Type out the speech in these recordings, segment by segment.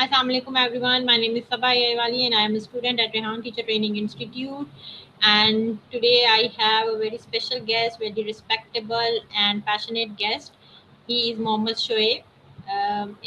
Assalamualaikum everyone. My name is Sabah Yaiwali and I am a student at Rehan Teacher Training Institute. And today I have a very special guest, very respectable and passionate guest. He is Mohammad Shoaib.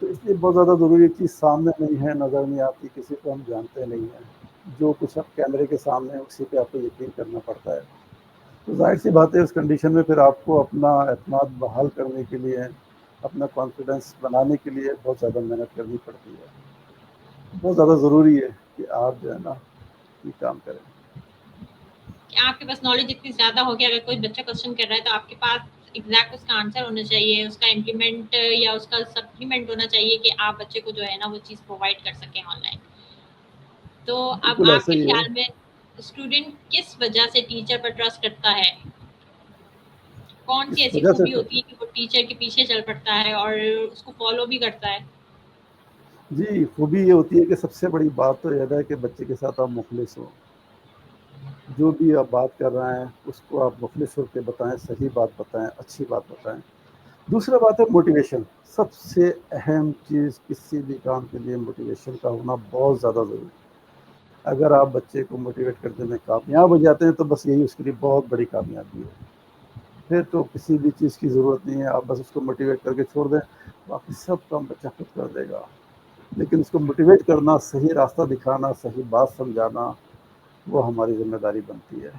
تو اس لیے بہت زیادہ ضروری چیز سامنے نہیں ہے، نظر نہیں آتی، کسی کو ہم جانتے نہیں ہیں، جو کچھ اب کیمرے کے سامنے ہے اسی پہ آپ کو یقین کرنا پڑتا ہے. تو ظاہر سی بات ہے اس کنڈیشن میں پھر آپ کو اپنا اعتماد بحال کرنے کے لیے، اپنا کانفیڈنس بنانے کے لیے بہت زیادہ محنت کرنی پڑتی ہے. بہت زیادہ ضروری ہے کہ آپ جو ہے نا یہ کام کریں. کہ آپ کے پاس نالج اتنی زیادہ ہو کہ اگر کوئی بچہ کوشچن کر رہا ہے تو آپ کے پاس ایگزیکٹ اس کا آنسر ہونا چاہیے، اس کا امپلیمنٹ یا اس کا سپلیمنٹ ہونا چاہیے کہ آپ بچے کو جو ہے نا وہ چیز پرووائڈ کر سکیں آن لائن. تو اب بالکل آپ ایسا کے ہی ہے. خیال میں اسٹوڈنٹ کس وجہ سے ٹیچر پر ٹرسٹ کرتا ہے؟ کون سی اس ایسی وجہ سے خوبی ہوتی ہے کہ وہ ٹیچر کے پیچھے چل پڑتا ہے اور اس کو فالو بھی کرتا ہے؟ جی خوبی یہ ہوتی ہے کہ سب سے بڑی بات تو یہ ہے کہ بچے کے ساتھ آپ مخلص ہو، جو بھی آپ بات کر رہے ہیں اس کو آپ مخلص ہو کے بتائیں، صحیح بات بتائیں، اچھی بات بتائیں. دوسرا بات ہے موٹیویشن. سب سے اہم چیز کسی بھی کام کے لیے موٹیویشن کا ہونا بہت زیادہ ضروری ہے. اگر آپ بچے کو موٹیویٹ کرنے میں کامیاب ہو جاتے ہیں تو بس یہی اس کے لیے بہت بڑی کامیابی ہے. پھر تو کسی بھی چیز کی ضرورت نہیں ہے، آپ بس اس کو موٹیویٹ کر کے چھوڑ دیں، باقی سب کام بچہ خود کر دے گا. لیکن اس کو موٹیویٹ کرنا، صحیح راستہ دکھانا، صحیح بات سمجھانا، وہ ہماری ذمہ داری بنتی ہے.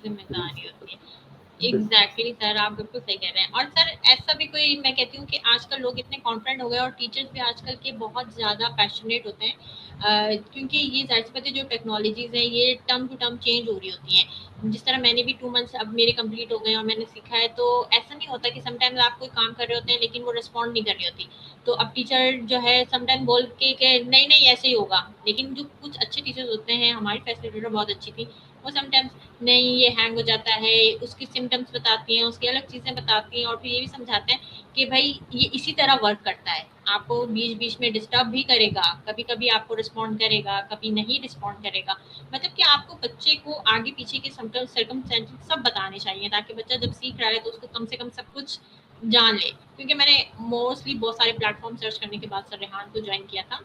ذمہ داری ہوتی ہے. بالکل ایگزیکٹلی سر، آپ بالکل صحیح کہہ رہے ہیں. اور سر ایسا بھی کوئی، میں کہتی ہوں کہ آج کل لوگ اتنے کانفیڈنٹ ہو گئے اور ٹیچرس بھی آج کل کے بہت زیادہ پیشنیٹ ہوتے ہیں، کیونکہ یہ ظاہر سی بات ہے جو ٹیکنالوجیز ہیں یہ ٹرم ٹو ٹرم چینج ہو رہی ہوتی ہیں. جس طرح میں نے بھی 2 منتھس اب میرے کمپلیٹ ہو گئے اور میں نے سیکھا ہے، تو ایسا نہیں ہوتا کہ سم ٹائمز آپ کوئی کام کر رہے ہوتے ہیں لیکن وہ رسپونڈ نہیں کر رہی ہوتی. تو اب ٹیچر جو ہے سم ٹائم بول کے کہ نہیں نہیں ایسے ہی ہوگا، لیکن جو کچھ اچھے ٹیچرز ہوتے ہیں، ہماری فیسلیٹیٹر بہت اچھی تھی، وہ سم ٹائمز نہیں یہ ہینگ ہو جاتا ہے، اس کی سمٹمس بتاتی ہیں، اس کی الگ چیزیں بتاتی ہیں، اور پھر یہ بھی سمجھاتے ہیں کہ بھائی یہ اسی طرح ورک کرتا ہے. آپ کو بیچ بیچ میں ڈسٹرب بھی کرے گا، کبھی کبھی آپ کو رسپونڈ کرے گا، کبھی نہیں رسپونڈ کرے گا. مطلب کہ آپ کو بچے کو آگے پیچھے کے سرکمسٹینسز سب بتانے چاہیے تاکہ بچہ جب سیکھ رہا ہے تو اس کو کم سے کم سب کچھ جان لے. کیونکہ میں نے موسٹلی بہت سارے پلیٹ فارم سرچ کرنے کے بعد سر ریحان کو جوائن کیا تھا.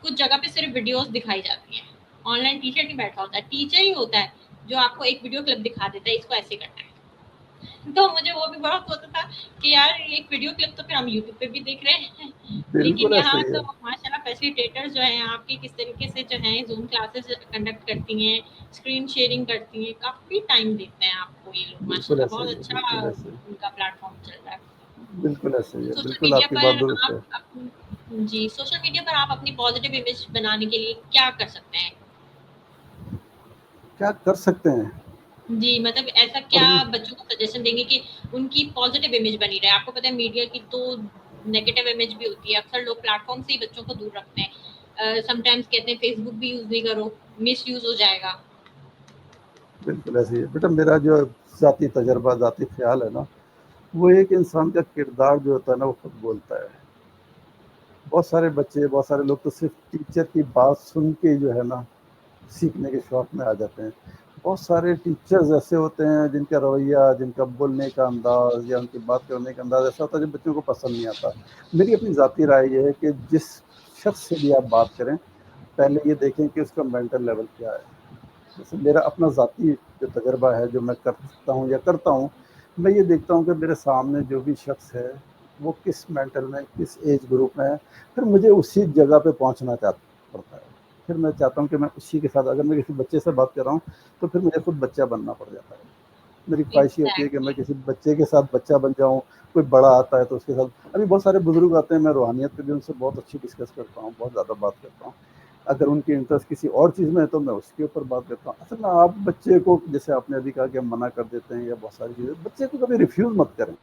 کچھ جگہ پہ صرف ویڈیوز دکھائی جاتی ہیں، آن لائن ٹیچر نہیں بیٹھا ہوتا ہے، ٹیچر ہی ہوتا ہے جو آپ کو ایک ویڈیو کلپ دکھا دیتا ہے اس کو ایسے کرنا ہے. تو مجھے وہ بھی بہت ہوتا تھا کہ یار ایک ویڈیو کلپ تو پھر ہم یوٹیوب پہ بھی دیکھ رہے ہیں، لیکن بالکل ایسا یہاں ہی تو ہے. ماشاء اللہ فیسیلیٹیٹر جو ہیں آپ کے کس طریقے سے جو ہیں زوم کلاسز کنڈکٹ کرتی ہیں، اسکرین شیئرنگ کرتی ہیں، کافی ٹائم دیتے ہیں آپ کو یہ لوگ. ماشاء بالکل اللہ ایسا بہت ہی ہے. اچھا بالکل ایسا ہی ان کا پلیٹ فارم چل رہا ہے. بالکل ایسا ہی ہے. سوشل بالکل میڈیا آپ کی پر بات درست ہے. جی سوشل میڈیا پر آپ اپنی پازیٹیو امیج بنانے کے لیے کیا کر سکتے ہیں؟ کیا کر سکتے ہیں؟ جی مطلب ایسا پر کیا بچوں کو سجیشن دیں گے کہ ان کی پازیٹیو امیج بنی رہے؟ آپ کو پتہ ہے میڈیا کی تو نیگیٹو امیج بھی ہوتی ہے، اکثر لوگ پلیٹ فارم سے ہی بچوں کو دور رکھتے ہیں. سم ٹائمز کہتے ہیں فیس بک بھی یوز نہیں کرو، مس یوز ہو جائے گا. بالکل ایسے ہی ہے. بیٹا میرا جو ذاتی تجربہ، ذاتی خیال ہے نا، وہ ایک انسان کا کردار جو ہوتا ہے نا وہ خود بولتا ہے. بہت سارے بچے، بہت سارے لوگ تو صرف ٹیچر کی بات سن کے جو ہے نا سیکھنے کے شوق میں آ جاتے ہیں. بہت سارے ٹیچرز ایسے ہوتے ہیں جن کا رویہ، جن کا بولنے کا انداز یا ان کی بات کرنے کا انداز ایسا ہوتا ہے جو بچوں کو پسند نہیں آتا. میری اپنی ذاتی رائے یہ ہے کہ جس شخص سے بھی آپ بات کریں پہلے یہ دیکھیں کہ اس کا مینٹل لیول کیا ہے. جیسے میرا اپنا ذاتی جو تجربہ ہے، جو میں کر سکتا ہوں یا کرتا ہوں، میں یہ دیکھتا ہوں کہ میرے سامنے جو بھی شخص ہے وہ کس مینٹل میں، کس ایج گروپ میں ہے، پھر مجھے اسی جگہ پہ پہنچنا پڑتا ہے. پھر میں چاہتا ہوں کہ میں اسی کے ساتھ، اگر میں کسی بچے سے بات کر رہا ہوں تو پھر مجھے خود بچہ بننا پڑ جاتا ہے. میری خواہش یہ ہوتی ہے کہ میں ایگزیکٹلی. کسی بچے کے ساتھ بچہ بن جاؤں. کوئی بڑا آتا ہے تو اس کے ساتھ، ابھی بہت سارے بزرگ آتے ہیں، میں روحانیت پہ بھی ان سے بہت اچھی ڈسکس کرتا ہوں، بہت زیادہ بات کرتا ہوں. اگر ان کی انٹرسٹ کسی اور چیز میں ہے تو میں اس کے اوپر بات کرتا ہوں. اصل میں آپ بچے کو، جیسے آپ نے ابھی کہا کہ ہم منع کر دیتے ہیں یا بہت ساری چیزیں، بچے کو کبھی ریفیوز مت کریں.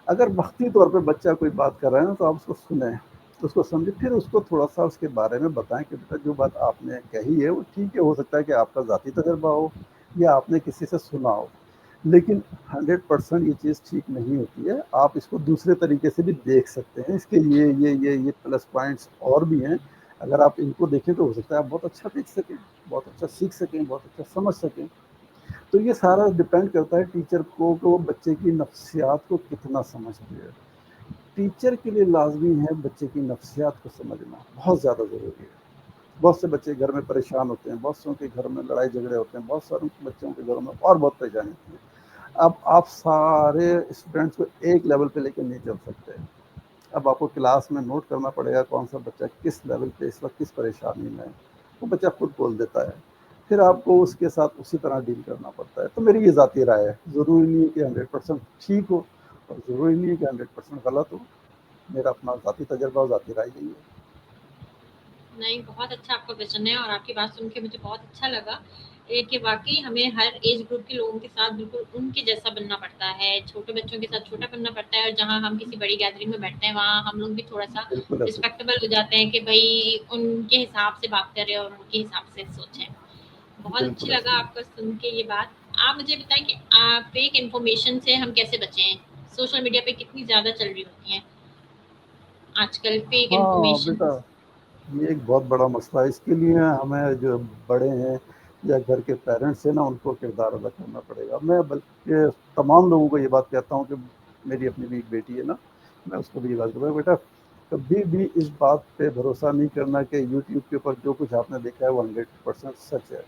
اگر وقتی طور پہ بچہ کوئی بات کر رہا ہے نا تو آپ اس کو سنیں، اس کو سمجھیں، پھر اس کو تھوڑا سا اس کے بارے میں بتائیں کہ بیٹا جو بات آپ نے کہی ہے وہ ٹھیک ہے، ہو سکتا ہے کہ آپ کا ذاتی تجربہ ہو یا آپ نے کسی سے سنا ہو، لیکن 100% یہ چیز ٹھیک نہیں ہوتی ہے. آپ اس کو دوسرے طریقے سے بھی دیکھ سکتے ہیں. اس کے یہ پلس پوائنٹس اور بھی ہیں. اگر آپ ان کو دیکھیں تو ہو سکتا ہے آپ بہت اچھا دیکھ سکیں، بہت اچھا سیکھ سکیں، بہت اچھا سمجھ سکیں. تو یہ سارا ڈپینڈ کرتا ہے ٹیچر کو کہ وہ بچے کی نفسیات کو کتنا سمجھتے ہے. ٹیچر کے لیے لازمی ہے بچے کی نفسیات کو سمجھنا، بہت زیادہ ضروری ہے. بہت سے بچے گھر میں پریشان ہوتے ہیں، بہت سوں کے گھر میں لڑائی جھگڑے ہوتے ہیں، بہت سارے بچوں کے گھروں میں اور بہت پریشانی ہوتی ہے. اب آپ سارے اسٹوڈینٹس کو ایک لیول پہ لے کے نہیں چل سکتے. اب آپ کو کلاس میں نوٹ کرنا پڑے گا کون سا بچہ کس لیول پہ اس وقت کس پریشانی میں ہے، وہ بچہ خود بول دیتا ہے، پھر آپ کو اس کے ساتھ اسی طرح ڈیل کرنا پڑتا ہے۔ تو میری یہ ذاتی رائے ہے، ضروری نہیں ہے کہ 100% ٹھیک ہو اور ضروری نہیں ہے کہ 100% غلط ہو، میرا اپنا ذاتی تجربہ اور ذاتی رائے یہی ہے۔ نہیں، بہت اچھا آپ کا ویژن ہے اور آپ کی بات سن کے مجھے بہت اچھا لگا کہ واقعی ہمیں ہر ایج گروپ کے لوگوں کے ساتھ بالکل ان کے جیسا بننا پڑتا ہے، چھوٹے بچوں کے ساتھ چھوٹا بننا پڑتا ہے، اور جہاں ہم کسی بڑی گیدرنگ میں بیٹھتے ہیں وہاں ہم لوگ بھی تھوڑا سا بالکل ایسے رسپیکٹیبل ہو جاتے ہیں کہ بھائی ان کے حساب سے بات کریں اور ان کے حساب سے سوچیں۔ بہت اچھی بالکل ایسے لگا ہی آپ کا سن کے یہ بات۔ آپ مجھے بتائیں کہ فیک انفارمیشن سے ہم کیسے بچیں؟ سوشل میڈیا پہ کتنی زیادہ چل رہی ہوتی ہیں آج کل فیک ہاں انفارمیشن۔ بیٹا، یہ ایک بہت بڑا مسئلہ ہے، اس کے لیے ہمیں جو بڑے ہیں یا گھر کے پیرنٹس ہیں نا، ان کو کردار ادا کرنا پڑے گا۔ میں بلکہ تمام لوگوں کو یہ بات کہتا ہوں کہ میری اپنی بھی ایک بیٹی ہے نا، میں اس کو بھی یہ بات کرتا ہوں، بیٹا کبھی بھی اس بات پہ بھروسہ نہیں کرنا کہ یوٹیوب کے اوپر جو کچھ آپ نے دیکھا ہے وہ 100% سچ ہے،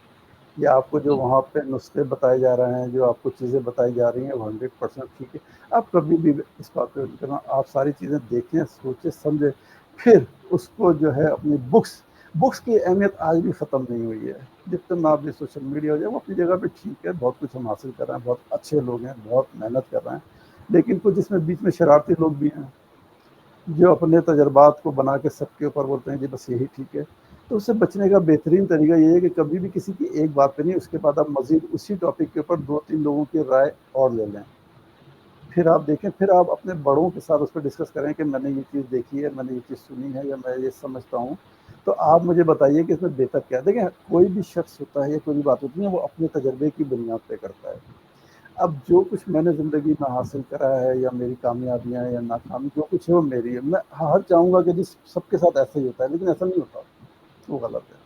یا آپ کو جو وہاں پہ نسخے بتائے جا رہے ہیں، جو آپ کو چیزیں بتائی جا رہی ہیں وہ 100% ٹھیک ہے۔ آپ کبھی بھی اس بات پہ نہیں کرنا، آپ ساری چیزیں دیکھیں، سوچیں، سمجھیں، پھر اس کو جو ہے اپنی بکس کی اہمیت آج بھی ختم نہیں ہوئی ہے۔ جتنا بھی سوشل میڈیا ہو جائے وہ اپنی جگہ پہ ٹھیک ہے، بہت کچھ ہم حاصل کر رہے ہیں، بہت اچھے لوگ ہیں، بہت محنت کر رہے ہیں، لیکن کچھ اس میں بیچ میں شرارتی لوگ بھی ہیں جو اپنے تجربات کو بنا کے سب کے اوپر بولتے ہیں جی بس یہی ٹھیک ہے۔ تو اس سے بچنے کا بہترین طریقہ یہ ہے کہ کبھی بھی کسی کی ایک بات پہ نہیں، اس کے بعد آپ مزید اسی ٹاپک کے اوپر 2-3 لوگوں کی رائے اور لے لیں، پھر آپ دیکھیں، پھر آپ اپنے بڑوں کے ساتھ اس پہ ڈسکس کریں کہ میں نے یہ چیز دیکھی ہے، میں نے یہ چیز سنی ہے، یا میں یہ سمجھتا ہوں، تو آپ مجھے بتائیے کہ اس میں بہتر کیا ہے۔ دیکھیں کوئی بھی شخص ہوتا ہے یا کوئی بھی بات ہوتی ہے وہ اپنے تجربے کی بنیاد پہ کرتا ہے۔ اب جو کچھ میں نے زندگی میں حاصل کرا ہے یا میری کامیابیاں یا ناکامی جو کچھ ہے وہ میری ہے، میں ہر چاہوں گا کہ جس سب کے ساتھ ایسا ہی ہوتا ہے، لیکن ایسا نہیں ہوتا، وہ غلط ہے۔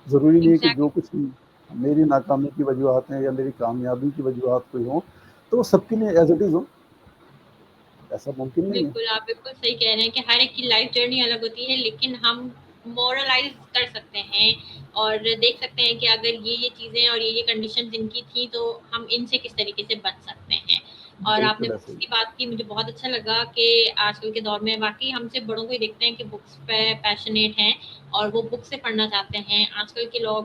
ضروری نہیں ہے کہ جو ایگزیکٹ کچھ میری ناکامی کی وجوہات ہیں یا میری کامیابی کی وجوہات کوئی ہوں تو وہ سب کے لیے ایز اٹ از ہو، ایسا ممکن نہیں ہے۔ بالکل، آپ بالکل صحیح کہہ رہے ہیں کہ ہر ایک کی لائف جرنی الگ ہوتی ہے، لیکن ہم مورلائز کر سکتے ہیں اور دیکھ سکتے ہیں کہ اگر یہ چیزیں اور یہ کنڈیشن ان کی تھی تو ہم ان سے کس طریقے سے بچ سکتے ہیں۔ اور آپ نے بالکل ایسے بکس ہی کی بات کی، مجھے بہت اچھا لگا کہ آج کل کے دور میں واقعی ہم سے بڑوں کو ہی دیکھتے ہیں کہ بکس پہ پیشنیٹ ہیں اور وہ بک سے پڑھنا چاہتے ہیں۔ آج کل کے لوگ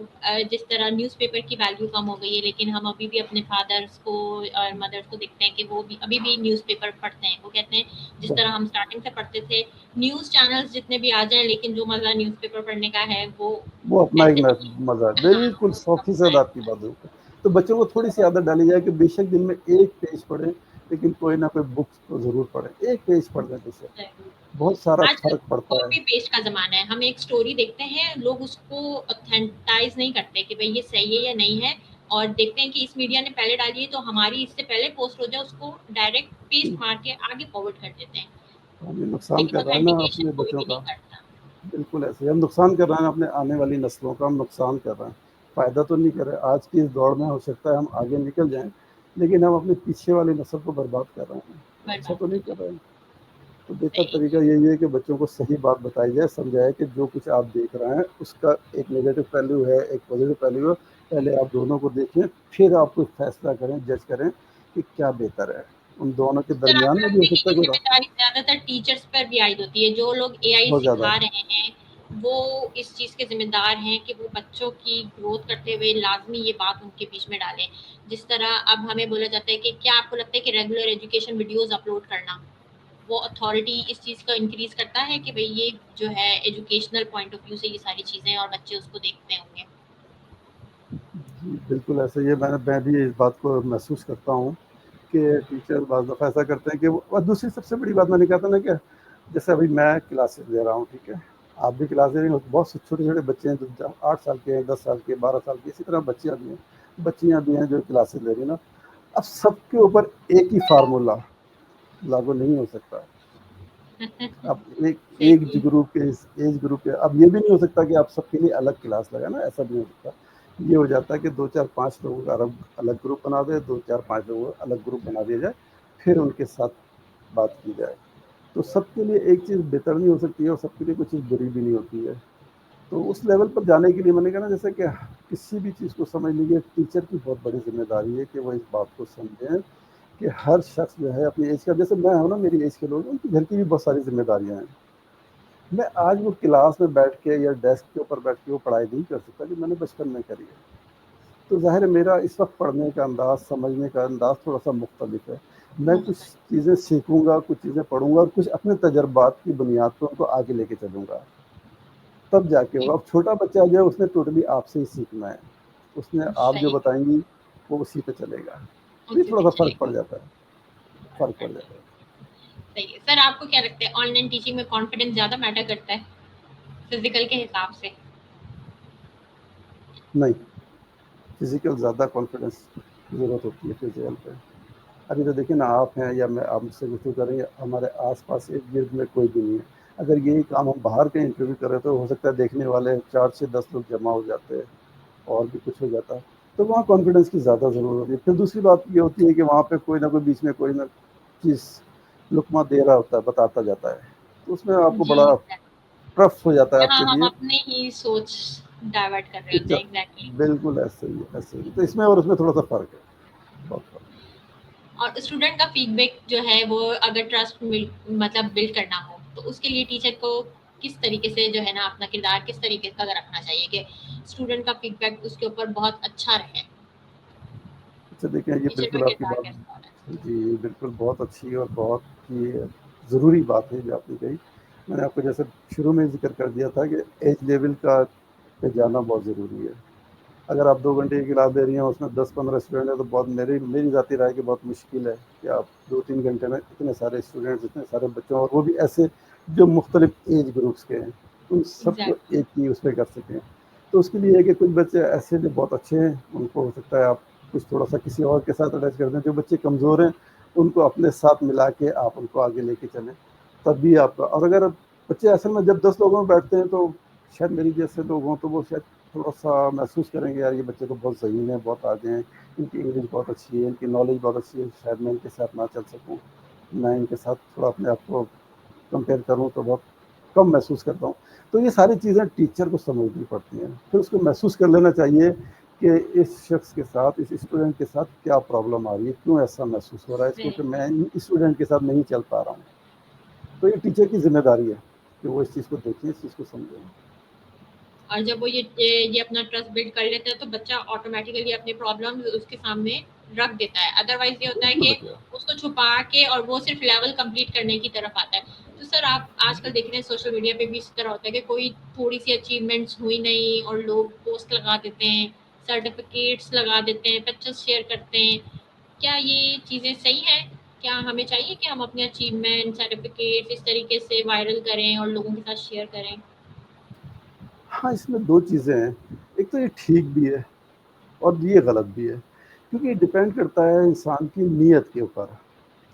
جس طرح نیوز پیپر کی ویلیو کم ہو گئی ہے، لیکن ہم ابھی بھی اپنے فادرس کو اور مدرس کو دیکھتے ہیں کہ وہ بھی ابھی بھی نیوز پیپر پڑھتے ہیں۔ وہ کہتے ہیں جس طرح ہم اسٹارٹنگ سے پڑھتے تھے، نیوز چینلز جتنے بھی آ جائیں لیکن جو مزہ نیوز پیپر پڑھنے کا ہے وہ وہ اپنا ایک ایسے نہیں مزہ ہے، ہے۔ ہاں، بالکل وہ اپنا 100% ہے۔ آپ کی بات ہے۔ تو بچوں کو تھوڑی سی عادت ڈالی جائے کہ بے شک دن میں ایک پیج پڑھیں، لیکن کوئی نہ کوئی بک تو ضرور پڑھیں، ایک پیج پڑھ لیں بے شک، بہت سارا آج کل فرق پڑتا ہے۔ کاپی پیسٹ کا زمانہ ہے، ہم ایک سٹوری دیکھتے ہیں، لوگ اس کو اتھینٹائز نہیں کرتے کہ بھئی یہ صحیح ہے یا نہیں ہے، اور دیکھتے ہیں کہ اس میڈیا نے پہلے ڈالی ہے تو ہماری اس سے پہلے پوسٹ ہو جائے، اس کو ڈائریکٹ پیسٹ مار کے آگے فارورڈ کر دیتے ہیں، ہم یہ نقصان لیکن کر رہے ہیں نا اوتھینٹیکیشن اپنے کوئی بچوں بھی کا، نہیں کرتا۔ بالکل ایسے ہی ہم نقصان کر رہے ہیں اپنے آنے والی نسلوں کا، ہم نقصان کر رہے ہیں، فائدہ تو نہیں کر رہے۔ آج کی اس دوڑ میں ہو سکتا ہے ہم آگے نکل جائیں، لیکن ہم اپنے پیچھے والی نسل کو برباد کر رہے ہیں، تو اچھا تو برباد نہیں کر کر دیتے رہے ہیں۔ تو ہیں۔ بہتر صحیح۔ طریقہ یہی ہے کہ بچوں کو صحیح بات بتائی جائے، سمجھائے کہ جو کچھ آپ دیکھ رہے ہیں اس کا ایک نیگیٹو پہلو ہے، ایک پازیٹو پہلو ہے، پہلے آپ دونوں کو دیکھیں، پھر آپ کوئی فیصلہ کریں، جج کریں کہ کیا بہتر ہے، ان دونوں کے اس طرح درمیان آپ میں بھی لوگ ہو دیکھیں سکتا کہ ہے کوئی راستہ۔ ذمہ داری زیادہ تر ٹیچرس پر بھی عائد ہوتی ہے، جو لوگ اے آئی بہت زیادہ سکھا رہے ہیں وہ اس چیز کے ذمہ دار ہیں کہ وہ بچوں کی گروتھ کرتے ہوئے لازمی یہ بات ان کے بیچ میں ڈالیں۔ جس طرح اب ہمیں بولا جاتا ہے کہ کیا آپ کو لگتا ہے کہ ریگولر ایجوکیشن ویڈیوز اپلوڈ کرنا وہ اتھارٹی اس چیز کو انکریز کرتا ہے کہ بھئی یہ جو ہے ایجوکیشنل پوائنٹ آف ویو سے یہ ساری چیزیں اور بچے اس کو دیکھتے ہوں گے۔ جی بالکل ایسے ہی ہے، میں بھی اس بات کو محسوس کرتا ہوں کہ ٹیچر بعض دفعہ ایسا کرتے ہیں کہ اور دوسری سب سے بڑی بات میں نے کہا تھا نا کہ جیسے ابھی میں کلاسز لے رہا ہوں، ٹھیک ہے، آپ بھی کلاس لے رہے ہیں، بہت سے چھوٹے چھوٹے بچے ہیں جو 8 سال کے ہیں، 10 سال کے، 12 سال کے، اسی طرح بچیاں بھی ہیں، بچیاں بھی ہیں جو کلاسز لے رہی ہیں نا۔ اب سب کے اوپر ایک ہی فارمولا لاگو نہیں ہو سکتا۔ اب ایک صحیح۔ گروپ کے ایج گروپ کے اب یہ بھی نہیں ہو سکتا کہ آپ سب کے لیے الگ کلاس لگا نا، ایسا نہیں ہو سکتا۔ یہ ہو جاتا ہے کہ 2 4 5 لوگوں کا الگ گروپ بنا دے، 2 4 5 لوگوں کا الگ گروپ بنا دیا جائے، پھر ان کے ساتھ بات کی جائے۔ تو سب کے لیے ایک چیز بہتر نہیں ہو سکتی ہے اور سب کے لیے کوئی چیز بری بھی نہیں ہوتی ہے۔ تو اس لیول پر جانے کے لیے میں نے کہا نا، جیسے کہ کسی بھی چیز کو سمجھ لیجیے ٹیچر کی بہت بڑی ذمہ داری ہے کہ وہ اس بات کو سمجھیں کہ ہر شخص جو ہے اپنی ایج کا، جیسے میں ہوں نا، میری ایج کے لوگ ان کے گھر کی بھی بہت ساری ذمہ داریاں ہیں. میں آج وہ کلاس میں بیٹھ کے یا ڈیسک کے اوپر بیٹھ کے وہ پڑھائی نہیں کر سکتا جو میں نے بچپن میں کری ہے. تو ظاہر ہے میرا اس وقت پڑھنے کا انداز، سمجھنے کا انداز تھوڑا سا مختلف ہے. میں کچھ مختلف. چیزیں سیکھوں گا، کچھ چیزیں پڑھوں گا، اور کچھ اپنے تجربات کی بنیاد پر ان کو آگے لے کے چلوں گا، تب جا کے ہوگا. اب چھوٹا بچہ جو ہے اس نے ٹوٹلی آپ سے ہی سیکھنا ہے. اس نے آپ جو صحیح. بتائیں گی وہ اسی پہ چلے گا. یہ اسی تھوڑا پہ سا چلے فرق پڑ گا. جاتا ہے، فرق پڑ جاتا ہے. صحیح ہے سر. آپ کو کیا لگتا ہے آن لائن ٹیچنگ میں کانفیڈنس زیادہ میٹر کرتا ہے فزیکل کے حساب سے؟ نہیں، فزیکل زیادہ کانفیڈنس کی ضرورت ہوتی ہے فزیکل پہ. ابھی تو دیکھیں نا، آپ ہیں یا میں، آپ مجھ سے گفتگو کریں گے، ہمارے آس پاس ارد گرد میں کوئی بھی نہیں ہے. اگر یہی کام ہم باہر کے انٹرویو کریں تو ہو سکتا ہے دیکھنے والے 4 سے 10 لوگ جمع ہو جاتے ہیں اور بھی کچھ ہو جاتا ہے. تو وہاں کانفیڈنس کی زیادہ ضرورت ہوتی ہے. پھر دوسری بات یہ ہوتی ہے کہ وہاں پہ کوئی نہ کوئی بیچ میں کوئی نہ چیز لقمہ دے رہا ہوتا ہے، بتاتا جاتا ہے. تو اس میں آپ کو جی بڑا exactly. ٹف ہو جاتا ہے آپ جہاں کے ہم لیے. اپنے ہی سوچ ڈائیورٹ کر رہے ہوتے ہیں. ایگزیکٹلی. بالکل ایسے ہی ہے، ایسے ہی. تو اس میں اور اس میں تھوڑا سا فرق ہے، بہت فرق. اور اسٹوڈنٹ کا فیڈ بیک جو ہے وہ اگر ٹرسٹ مطلب بلڈ کرنا ہو تو اس کے لیے ٹیچر کو کس طریقے سے جو ہے نا اپنا کردار کس طریقے کا رکھنا چاہیے کہ اسٹوڈنٹ کا فیڈ بیک اس کے اوپر بہت اچھا رہے؟ اچھا دیکھیں، یہ ٹیچر کا بالکل آپ کی کردار کیسا ہونا بات، جی بالکل بہت اچھی اور بہت ہی ضروری بات ہے جو آپ نے کہی. میں نے آپ کو جیسے شروع میں ذکر کر دیا تھا کہ ایج لیول کا پہ جانا بہت ضروری ہے. اگر آپ 2 گھنٹے کی کلاس دے رہی ہیں اس میں 10-15 اسٹوڈنٹ ہیں تو بہت، میری ذاتی رائے کہ بہت مشکل ہے کہ آپ 2-3 گھنٹے میں اتنے سارے اسٹوڈنٹس، اتنے سارے بچوں، اور وہ بھی ایسے جو مختلف ایج گروپس کے ہیں، ان سب کو ایگزیکٹلی. ایک ہی اس پہ کر سکیں. تو اس کے لیے ہے کہ کچھ بچے ایسے جو بہت اچھے ہیں ان کو ہو سکتا ہے آپ کچھ تھوڑا سا کسی اور کے ساتھ اٹیچ کر دیں. جو بچے کمزور ہیں ان کو اپنے ساتھ ملا کے آپ ان کو آگے لے کے چلیں، تب بھی آپ کا. اور اگر بچے اصل میں جب 10 لوگوں میں بیٹھتے ہیں تو شاید میری جیسے لوگ ہوں تو وہ شاید تھوڑا سا محسوس کریں گے یار یہ بچے تو بہت ذہین ہیں، بہت آگے ہیں، ان کی انگلش بہت اچھی ہے، ان کی نالج بہت اچھی ہے، شاید میں ان کے ساتھ نہ چل سکوں، میں ان کے ساتھ تھوڑا اپنے آپ کو کمپیئر کروں تو بہت کم محسوس کرتا ہوں. تو یہ ساری چیزیں ٹیچر کو سمجھنی پڑتی ہیں. پھر اس کو محسوس کر لینا چاہیے کہ اس شخص کے ساتھ، اس اسٹوڈنٹ کے ساتھ کیا پرابلم آ رہی ہے، کیوں ایسا محسوس ہو رہا ہے اس کو کہ صحیح. میں اسٹوڈنٹ کے ساتھ نہیں چل پا رہا ہوں. تو یہ ٹیچر کی ذمہ داری ہے کہ وہ اس چیز کو دیکھیں، اس چیز کو سمجھیں. اور جب وہ یہ اپنا ٹرسٹ بلڈ کر لیتا ہے تو بچہ آٹومیٹیکلی اپنے پرابلم اس کے سامنے رکھ دیتا ہے. ادروائز یہ ہوتا ہے بالکل کہ رکھے گا. اس کو چھپا کے اور وہ صرف لیول کمپلیٹ کرنے کی طرف آتا ہے. تو سر آپ آج کل دیکھ رہے ہیں سوشل میڈیا پہ بھی اس طرح ہوتا ہے کہ کوئی تھوڑی سی اچیومنٹس ہوئی نہیں اور لوگ پوسٹ لگا دیتے ہیں، سرٹیفکیٹس لگا دیتے ہیں، پکچرس شیئر کرتے ہیں. کیا یہ چیزیں صحیح ہیں؟ کیا ہمیں چاہیے کہ ہم اپنے اچیومنٹ سرٹیفکیٹ اس طریقے سے وائرل کریں اور لوگوں کے ساتھ شیئر کریں؟ ہاں، اس میں 2 چیزیں ہیں. ایک تو یہ ٹھیک بھی ہے اور یہ غلط بھی ہے، کیونکہ یہ ڈپینڈ کرتا ہے انسان کی نیت کے اوپر.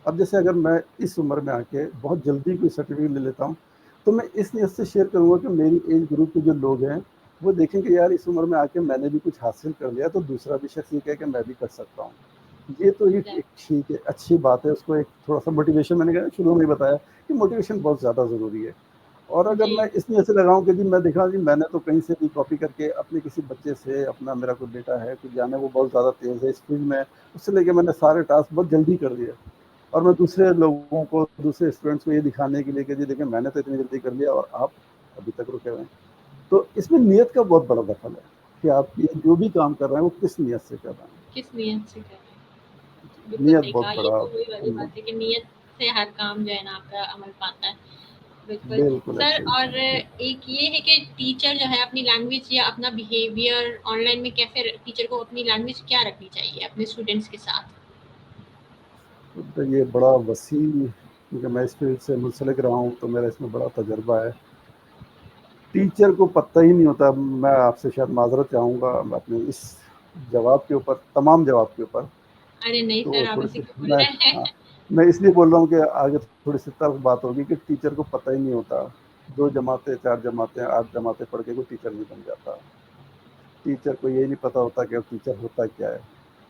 اب جیسے اگر میں اس عمر میں آ کے بہت جلدی کوئی سرٹیفکیٹ لے لیتا ہوں تو میں اس نیت سے شیئر کروں گا کہ میری ایج گروپ کے جو لوگ ہیں وہ دیکھیں کہ یار اس عمر میں آ کے میں نے بھی کچھ حاصل کر لیا تو دوسرا بھی شخص یہ کہے کہ میں بھی کر سکتا ہوں. یہ تو یہ ایک ٹھیک ہے، اچھی بات ہے. اس کو ایک تھوڑا سا موٹیویشن، میں نے کہا شروع میں ہی بتایا کہ موٹیویشن بہت زیادہ ضروری ہے. اور اگر جی. میں اس نیت سے لگاؤں کہ جی میں دیکھا جی میں نے تو کہیں سے بھی کاپی کر کے اپنے کسی بچے سے، اپنا میرا کوئی بیٹا ہے کوئی جانے وہ بہت زیادہ تیز ہے اس فیلڈ میں، اس سے لے کے میں نے سارے ٹاسک بہت جلدی کر دیے، اور میں دوسرے لوگوں کو، دوسرے اسٹوڈنٹس کو یہ دکھانے کے لیے کہ جی دیکھیں میں نے تو اتنی جلدی کر لیا اور آپ ابھی تک رکے ہوئے ہیں. تو اس میں نیت کا بہت بڑا دخل ہے کہ آپ یہ جو بھی کام کر رہے ہیں وہ کس نیت سے کر رہے ہیں. کس نیت سے کر رہے ہیں؟ بالکل نیت صحیح بہت کہا. یہ بڑا تو وہی والی بات ہے کہ نیت سے ہر کام جو ہے نا آپ کا عمل پاتا ہے. بالکل بالکل سر. ایسے ہی. اور ایک یہ ہے کہ ٹیچر جو ہے اپنی لینگویج یا اپنا بیہیویئر آن لائن میں کیسے، ٹیچر کو اپنی لینگویج کیا رکھنی چاہیے اپنے اسٹوڈنٹس کے ساتھ؟ تو یہ بڑا وسیع، کیونکہ میں اس فیلڈ سے منسلک رہا ہوں تو میرا اس میں بڑا تجربہ ہے. ٹیچر کو پتہ ہی نہیں ہوتا. میں آپ سے شاید معذرت چاہوں گا اپنے اس جواب کے اوپر، تمام جواب کے اوپر. ارے نہیں تو سر، آپ تھوڑی اسی سی کو بول میں، رہے ہیں. ہاں، میں اس لیے بول رہا ہوں کہ آگے تھوڑی سی تلخ بات ہوگی کہ ٹیچر کو پتہ ہی نہیں ہوتا. 2 جماعتیں، 4 جماعتیں، 8 جماعتیں پڑھ کے کوئی ٹیچر نہیں بن جاتا. ٹیچر کو یہ نہیں پتہ ہوتا کہ اب ٹیچر ہوتا کیا ہے.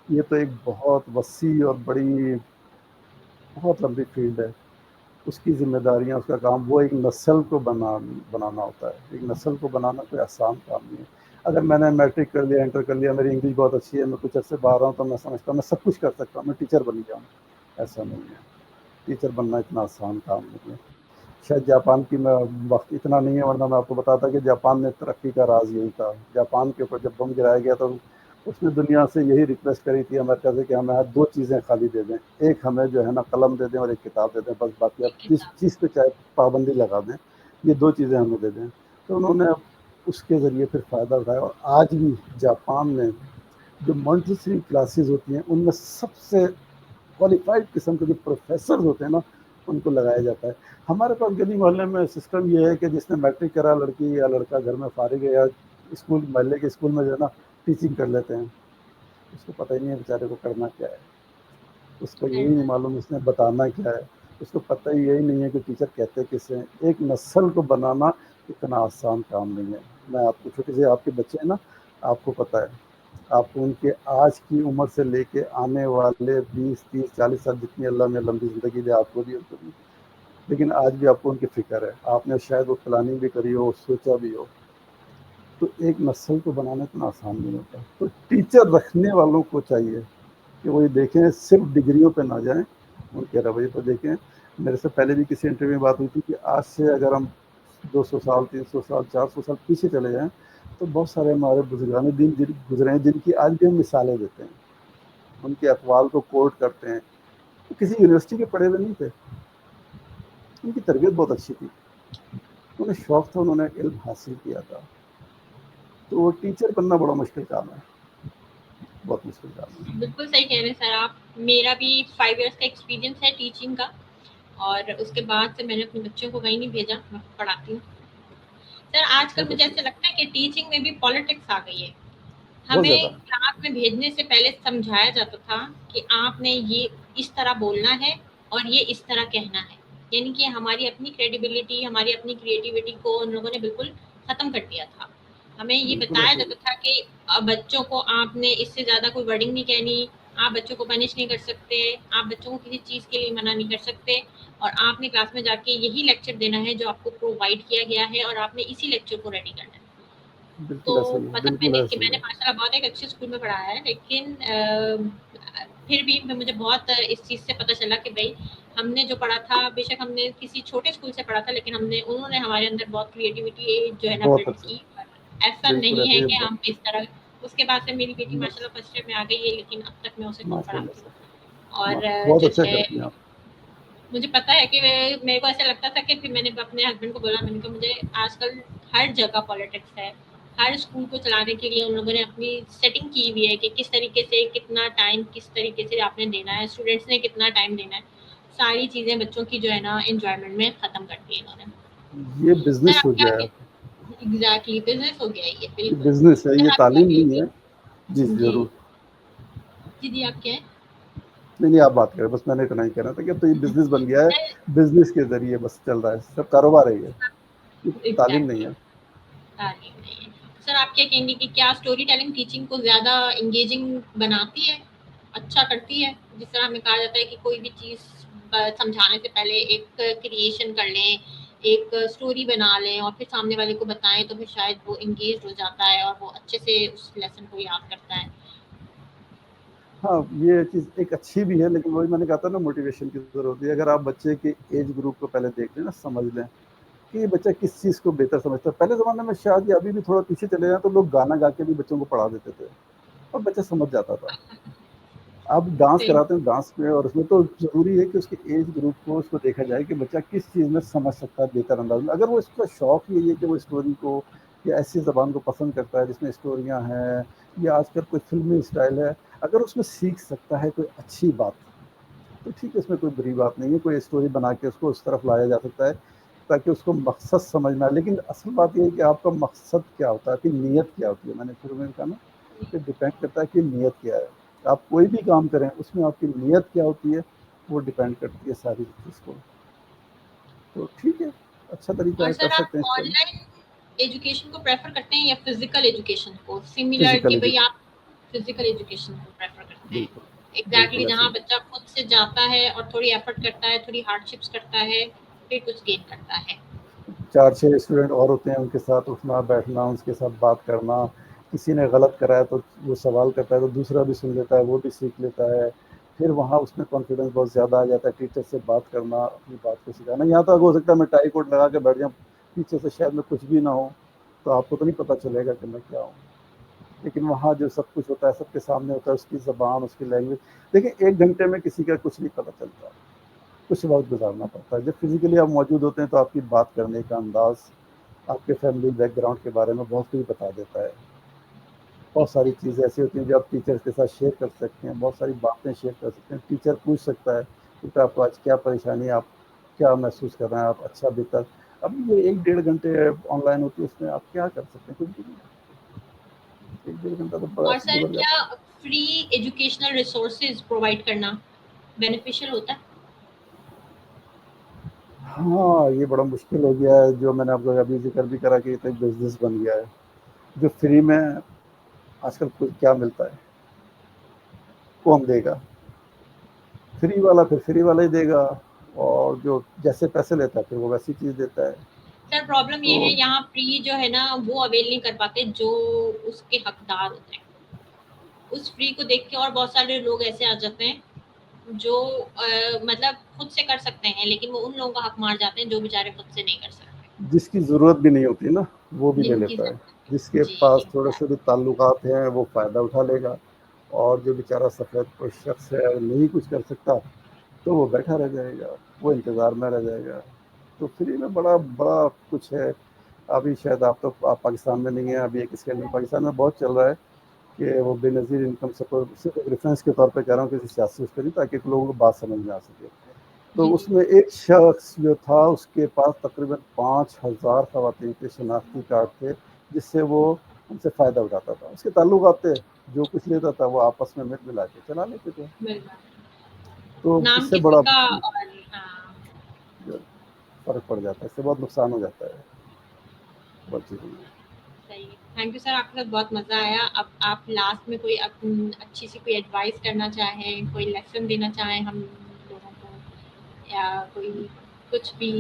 یہ تو ایک بہت وسیع اور بڑی، بہت لمبی فیلڈ ہے. اس کی ذمہ داریاں، اس کا کام، وہ ایک نسل کو بنانا ہوتا ہے. ایک نسل کو بنانا کوئی آسان کام نہیں ہے. اگر میں نے میٹرک کر لیا، انٹر کر لیا، میری انگلش بہت اچھی ہے، میں کچھ عرصے باہر رہا ہوں تو میں سمجھتا ہوں میں سب کچھ کر سکتا ہوں، میں ٹیچر بن گیا ہوں. ایسا نہیں ہے. ٹیچر بننا اتنا آسان کام نہیں ہے. شاید جاپان کی میں وقت اتنا نہیں ہے ورنہ میں آپ کو بتاتا کہ جاپان میں ترقی کا راز یہی تھا. جاپان کے اوپر جب بم گرایا گیا تو اس نے دنیا سے یہی ریکویسٹ کری تھی امریکہ سے کہ ہمیں 2 چیزیں خالی دے دیں. ایک ہمیں جو ہے نا قلم دے دیں اور ایک کتاب دے دیں، بس باقی آپ جس چیز پہ چاہے پابندی لگا دیں، یہ 2 چیزیں ہمیں دے دیں. تو انہوں نے اس کے ذریعے پھر فائدہ اٹھایا. اور آج بھی جاپان میں جو مانٹیسری کلاسز ہوتی ہیں ان میں سب سے کوالیفائڈ قسم کے جو پروفیسر ہوتے ہیں نا ان کو لگایا جاتا ہے. ہمارے پاس گلی محلے میں سسٹم یہ ہے کہ جس نے میٹرک کرا لڑکی یا لڑکا گھر میں فارغ ہے یا اسکول محلے کے اسکول میں جو ہے نا ٹیچنگ کر لیتے ہیں. اس کو پتہ ہی نہیں ہے بیچارے کو کرنا کیا ہے. اس کو یہی نہیں معلوم اس نے بتانا کیا ہے. اس کو پتہ ہی یہی نہیں ہے کہ ٹیچر کہتے کسے ہیں. ایک نسل کو بنانا اتنا آسان کام نہیں ہے. میں آپ کو چھوٹے سے آپ کے بچے ہیں نا، آپ کو پتہ ہے آپ کو ان کے آج کی عمر سے لے کے آنے والے 20 30 40 سال جتنی اللہ نے لمبی زندگی دے آپ کو بھی ان کو بھی، لیکن آج بھی آپ کو ان کی فکر ہے. آپ نے شاید وہ پلاننگ بھی کری ہو، سوچا بھی ہو. تو ایک نسل کو بنانا اتنا آسان نہیں ہوتا. تو ٹیچر رکھنے والوں کو چاہیے کہ وہ یہ دیکھیں صرف ڈگریوں پہ نہ جائیں، ان کے رویے پہ دیکھیں. میرے سے پہلے بھی کسی انٹرویو میں بات ہوئی تھی کہ آج سے اگر ہم 200 سال 300 سال 400 سال پیچھے چلے جائیں تو بہت سارے ہمارے بزرگان دین گزرے ہیں جن کی آج بھی ہم مثالیں دیتے ہیں، ان کے اقوال کو کوٹ کرتے ہیں. وہ کسی یونیورسٹی کے پڑھے ہوئے نہیں تھے، ان کی تربیت بہت اچھی تھی، انہیں شوق تھا، انہوں نے علم حاصل کیا تھا. تو وہ ٹیچر بننا بڑا مشکل کام ہے، بہت مشکل کام ہے. بالکل صحیح کہہ رہے ہیں سر آپ. میرا بھی 5 ایئرس کا ایکسپیرینس ہے ٹیچنگ کا، اور اس کے بعد سے میں نے اپنے بچوں کو کہیں نہیں بھیجا، میں پڑھاتی ہوں. سر آج کل بہت مجھے اچھی ایسا لگتا ہے کہ ٹیچنگ میں بھی پالیٹکس آ گئی ہے. بہت ہمیں زیادہ. کلاس میں بھیجنے سے پہلے سمجھایا جاتا تھا کہ آپ نے یہ اس طرح بولنا ہے اور یہ اس طرح کہنا ہے. یعنی کہ ہماری اپنی کریڈیبلٹی، ہماری اپنی کریٹیوٹی کو ان لوگوں نے بالکل ختم کر دیا تھا. ہمیں یہ بالکل بتایا ایسے ہی. جاتا تھا کہ بچوں کو آپ نے اس سے زیادہ کوئی ورڈنگ نہیں کہنی، آپ بچوں کو پنش نہیں کر سکتے، آپ بچوں کو کسی چیز کے لیے منع نہیں کر سکتے، اور آپ نے کلاس میں جا کے یہی لیکچر دینا ہے جو آپ کو پرووائڈ کیا گیا ہے، اور آپ نے اسی لیکچر کو ریڈی کرنا ہے. تو بالکل ایسے ہی ہے. مطلب بالکل ایسے میں ہی نے ہے. ماشاء اللہ بہت ایک اچھے اسکول میں پڑھایا ہے، لیکن پھر بھی مجھے بہت اس چیز سے پتہ چلا کہ بھائی ہم نے جو پڑھا تھا، بے شک ہم نے کسی چھوٹے اسکول سے پڑھا تھا، لیکن انہوں نے ہمارے اندر بہت کریٹیوٹی جو ہے نا بہت بلڈ اچھا. کی. ایسا بالکل نہیں ایسے ہے ہی کہ ہے. ہم اس طرح. اس کے بعد سے میری بیٹی ماشاء اللہ فرسٹ ایئر میں آ گئی ہے، لیکن اب تک میں اسے خود ماشاء پڑھاتی اللہ ہوں. سے اور بہت جو اچھا ہے کرتی ہیں آپ. مجھے پتا ہے کہ میرے کو ایسا لگتا تھا کہ پھر میں نے اپنے ہسبینڈ کو بولا، میں نے کہا مجھے آج کل ہر جگہ پالیٹکس ہے. ہر اسکول کو چلانے کے لیے ان لوگوں نے اپنی سیٹنگ کی ہوئی ہے کہ کس طریقے سے کتنا ٹائم کس طریقے سے آپ نے دینا ہے، اسٹوڈینٹس نے کتنا ٹائم دینا ہے. ساری چیزیں بچوں کی جو ہے نا انجوائمنٹ میں ختم کر دی ہے انہوں نے. یہ سر بزنس ہو آپ کیا گیا ہے. ایگزیکٹلی بزنس ہو گیا یہ یہ بالکل. بزنس ہے، یہ سر آپ کیا تعلیم کہیں نہیں گے؟ ہے. جی جی ضرور. جی آپ کیا ہے؟ نہیں آپ بات کریں، بس میں نے اتنا ہی کہنا تھا کہ تو یہ بزنس بن گیا سر ہے. بزنس کے ذریعے بس چل رہا ہے، سب کاروبار ہے. یہ تعلیم نہیں ایگزیکٹلی ہے. تعلیم نہیں ہے. سر آپ کیا کہیں گے کہ کیا اسٹوری ٹیلنگ ٹیچنگ کو زیادہ انگیجنگ بناتی ہے، اچھا کرتی ہے؟ جس طرح ہمیں کہا جاتا ہے کہ کوئی بھی چیز سمجھانے سے پہلے ایک کریشن کر لیں، ایک اسٹوری بنا لیں اور پھر سامنے والے کو بتائیں، تو پھر شاید وہ انگیج ہو جاتا ہے اور وہ اچھے سے اس لیسن کو یاد کرتا ہے. ہاں یہ چیز ایک اچھی بھی ہے، لیکن وہی میں نے کہا تھا نا موٹیویشن کی ضرورت ہے. اگر آپ بچے کے ایج گروپ کو پہلے دیکھ لیں نا، سمجھ لیں کہ یہ بچہ کس چیز کو بہتر سمجھتا ہے. پہلے زمانے میں شاید یہ ابھی بھی تھوڑا پیچھے چلے جائیں تو لوگ گانا گا کے بھی بچوں کو پڑھا دیتے تھے اور بچہ سمجھ جاتا تھا. اب ڈانس صحیح. کراتے ہیں ڈانس میں، اور اس میں تو ضروری ہے کہ اس کے ایج گروپ کو اس کو دیکھا جائے کہ بچہ کس چیز میں سمجھ سکتا ہے بہتر انداز میں. اگر وہ اس کا شوق یہی ہے کہ وہ اسٹوری کو یا ایسی زبان کو پسند کرتا ہے جس میں اسٹوریاں ہیں، یا آج کل کوئی فلمی اسٹائل ہے، اگر اس میں سیکھ سکتا ہے کوئی اچھی بات تو ٹھیک ہے، اس میں کوئی بری بات نہیں ہے. کوئی اسٹوری بنا کے اس کو اس طرف لایا جا سکتا ہے تاکہ اس کو مقصد سمجھنا ہے. لیکن اصل بات یہ ہے کہ آپ کا مقصد کیا ہوتا ہے، آپ کی نیت کیا ہوتی ہے. میں نے شروع میں کہا نا کہ ڈپینڈ کرتا ہے کہ نیت کیا ہے. آپ کوئی بھی کام کریں اس میں آپ کی نیت کیا ہوتی ہے وہ ڈپینڈ کرتی ہے ساری چیز کو. تو ٹھیک ہے، اچھا طریقہ اور ہے، کر سر سکتے ہیں آپ اس آن پر. لائن ایجوکیشن کو پریفر کرتے ہیں یا فزیکل ایجوکیشن کو؟ سملر فزیکل کہ بھئی ایجوکیشن. آپ فزیکل ایجوکیشن کو پریفر کرتے ہیں. بالکل ایگزیکٹلی بالکل ایسے جہاں ہی. بچہ خود سے جاتا ہے اور تھوڑی ایفرٹ کرتا ہے، تھوڑی ہارڈ شپس کرتا ہے، پھر کچھ گین کرتا ہے. 4 6 اسٹوڈنٹ اور ہوتے ہیں، ان کے ساتھ اٹھنا بیٹھنا، ان کے ساتھ بات کرنا. کسی نے غلط کرا ہے تو وہ سوال کرتا ہے تو دوسرا بھی سن لیتا ہے، وہ بھی سیکھ لیتا ہے. پھر وہاں اس میں کانفیڈنس بہت زیادہ آ جاتا ہے، ٹیچر سے بات کرنا، اپنی بات کو سکھانا. یہاں تک ہو سکتا ہے میں ٹائی کوٹ لگا کے بیٹھ جاؤں، ٹیچر سے شاید میں کچھ بھی نہ ہوں، تو آپ کو تو نہیں پتہ چلے گا کہ میں کیا ہوں. لیکن وہاں جو سب کچھ ہوتا ہے سب کے سامنے ہوتا ہے، اس کی زبان، اس کی لینگویج. دیکھیں 1 گھنٹے میں کسی کا کچھ نہیں پتہ چلتا، کچھ وقت گزارنا پڑتا ہے. جب فزیکلی آپ موجود ہوتے ہیں تو آپ کی بات کرنے کا انداز آپ کے فیملی بیک گراؤنڈ کے بارے میں بہت کچھ بتا دیتا ہے. بہت ساری چیزیں ایسی ہوتی ہیں جو آپ ٹیچر کے ساتھ شیئر کر سکتے ہیں، بہت ساری باتیں شیئر کر سکتے ہیں. ٹیچر پوچھ سکتا ہے کہ آپ کو آج کیا پریشانی ہے، آپ کیا محسوس کر رہے ہیں، آپ اچھا بہتر. اب یہ 1 ڈیڑھ گھنٹے آن لائن ہوتی ہے، اس میں آپ کیا کر سکتے ہیں؟ کچھ بھی نہیں. 1 ڈیڑھ گھنٹہ تو بڑا اور سر گزر کیا جاتا ہے. فری ایجوکیشنل ریسورسز پرووائڈ کرنا بینیفیشیل ہوتا ہے؟ ہاں یہ بڑا مشکل ہو گیا ہے، جو میں نے آپ کو ابھی ذکر بھی کرا کہ یہ تو ایک بزنس بن گیا ہے. جو فری میں آج کل کچھ کیا ملتا ہے، کون دے گا؟ فری والا پھر فری والا ہی دے گا، اور جو جیسے پیسے لیتا ہے پھر وہ ویسی چیز دیتا ہے. سر پرابلم یہ ہے تو یہاں فری جو ہے نا وہ اویل نہیں کر پاتے جو اس کے حقدار ہوتے ہیں. اس فری کو دیکھ کے اور بہت سارے لوگ ایسے آ جاتے ہیں جو مطلب خود سے کر سکتے ہیں، لیکن وہ ان لوگوں کا حق مار جاتے ہیں جو بیچارے خود سے نہیں کر سکتے. جس کی ضرورت بھی نہیں ہوتی نا وہ بھی لے جن کی لیتا ہے. ضرورت جس کے جی پاس تھوڑے سے بھی exactly. تعلقات ہیں وہ فائدہ اٹھا لے گا، اور جو بیچارہ سفید کوئی شخص ہے نہیں کچھ کر سکتا تو وہ بیٹھا رہ جائے گا، وہ انتظار میں رہ جائے گا. تو فری میں بڑا بڑا کچھ ہے. ابھی شاید آپ پاکستان میں نہیں ہیں، ابھی ایک اسکینڈل پاکستان میں بہت چل رہا ہے کہ وہ بے نظیر انکم سپورٹ، صرف ایک ریفرنس کے طور پہ کہہ رہا ہوں، کسی سیاسی اس پہ نہیں، تاکہ لوگوں کو بات سمجھ میں آ سکے. جی تو جی اس میں ایک شخص جو تھا اس کے پاس تقریباً 5,000 خواتین کے شناختی کارڈ تھے، جس سے وہ ان سے فائدہ اٹھاتا تھا. اس کے تعلقات تھے، جو کچھ لیتا تھا وہ آپس میں مل ملا کے چلا لیتے تھے. بالکل. تو اس نام سے کسی بڑا کا اور ہاں فرق پڑ جاتا ہے، اس سے بہت نقصان ہو جاتا ہے بہت چیزوں میں. صحیح. تھینک یو سر، آپ کے ساتھ بہت مزہ آیا. اب آپ لاسٹ میں کوئی اچھی سی کوئی ایڈوائس کرنا چاہیں، کوئی لیسن دینا چاہیں ہم لوگوں کو، یا کوئی کچھ بھی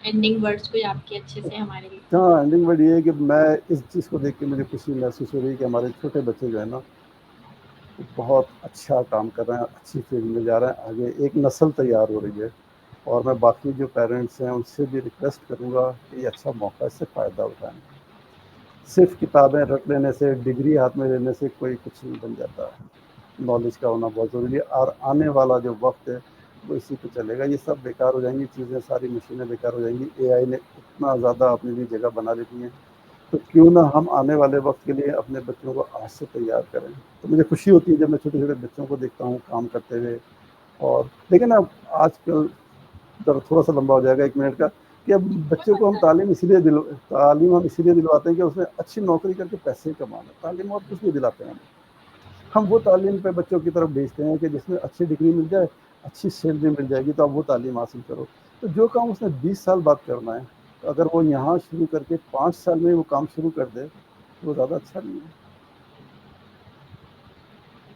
اینڈنگ ورڈس کوئی آپ کے اچھے سے ہمارے لیے. ہاں اینڈنگ ورڈ یہ ہے کہ میں اس چیز کو دیکھ کے مجھے خوشی محسوس ہو رہی ہے کہ ہمارے چھوٹے بچے جو ہے نا وہ بہت اچھا کام کر رہے ہیں، اچھی فیلڈ میں جا رہے ہیں، آگے ایک نسل تیار ہو رہی ہے. اور میں باقی جو پیرنٹس ہیں ان سے بھی ریکویسٹ کروں گا کہ یہ اچھا موقع ہے، اس سے فائدہ اٹھائیں. صرف کتابیں رکھ لینے سے، ڈگری ہاتھ میں لینے سے کوئی کچھ نہیں بن جاتا. نالج کا ہونا بہت ضروری ہے، اور آنے والا جو وقت ہے وہ اسی پہ چلے گا. یہ سب بیکار ہو جائیں گی چیزیں، ساری مشینیں بیکار ہو جائیں گی. اے آئی نے اتنا زیادہ اپنے لیے جگہ بنا لیتی ہیں، تو کیوں نہ ہم آنے والے وقت کے لیے اپنے بچوں کو آج سے تیار کریں. تو مجھے خوشی ہوتی ہے جب میں چھوٹے چھوٹے بچوں کو دیکھتا ہوں کام کرتے ہوئے. اور لیکن اب آج کل تھوڑا سا لمبا ہو جائے گا 1 منٹ کا، کہ اب بچوں کو ہم تعلیم ہم اسی لیے دلواتے ہیں کہ اس میں اچھی نوکری کر کے پیسے کمانا. تعلیم اور کچھ نہیں دلاتے ہیں ہم وہ تعلیم پہ بچوں کی طرف بھیجتے ہیں کہ جس میں اچھی ڈگری مل جائے، اچھی سیلری مل جائے گی، تو اب وہ تعلیم حاصل کرو. تو جو کام اس نے 20 سال بعد کرنا ہے، تو اگر وہ یہاں شروع کر کے 5 سال میں وہ کام شروع کر دے تو وہ زیادہ اچھا نہیں ہے.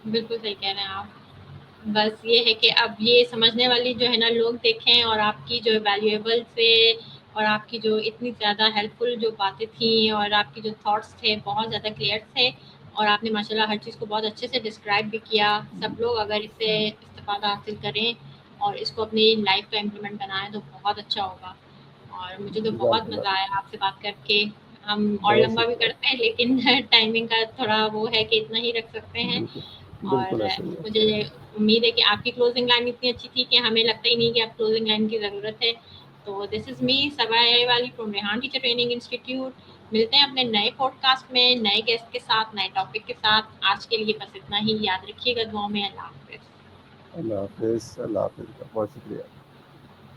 بالکل صحیح کہہ رہے ہیں آپ. بس یہ ہے کہ اب یہ سمجھنے والی جو ہے نا لوگ دیکھیں، اور آپ کی جو ویلیویبل سے اور آپ کی جو اتنی زیادہ ہیلپ فل جو باتیں تھیں اور آپ کی جو تھاٹس تھے بہت زیادہ کلیئر تھے، اور آپ نے ماشاء اللہ ہر چیز کو بہت اچھے سے ڈسکرائب بھی کیا. سب لوگ اگر اس سے استفادہ حاصل کریں اور اس کو اپنی لائف کا امپلیمنٹ بنائیں تو بہت اچھا ہوگا. اور مجھے تو جزاک بہت اللہ. مزہ آیا آپ سے بات کر کے. ہم اور بہت لمبا بھی شکریہ. کرتے ہیں لیکن ٹائمنگ کا تھوڑا وہ ہے کہ اتنا ہی رکھ سکتے ہیں. بالکل اور بالکل ایسا ہی ہے. مجھے امید ہے کہ آپ کی کلوزنگ لائن اتنی اچھی تھی کہ ہمیں لگتا ہی نہیں کہ آپ کلوزنگ لائن کی ضرورت ہے. تو دس از می صبا والی from Rehan teacher training institute. ملتے ہیں اپنے نئے پوڈ کاسٹ میں نئے گیسٹ کے ساتھ، نئے ٹاپک کے ساتھ. آج کے لیے بس اتنا ہی. یاد رکھیے گا دعاؤں میں. اللہ حافظ. اللہ حافظ. اللہ حافظ کا بہت شکریہ.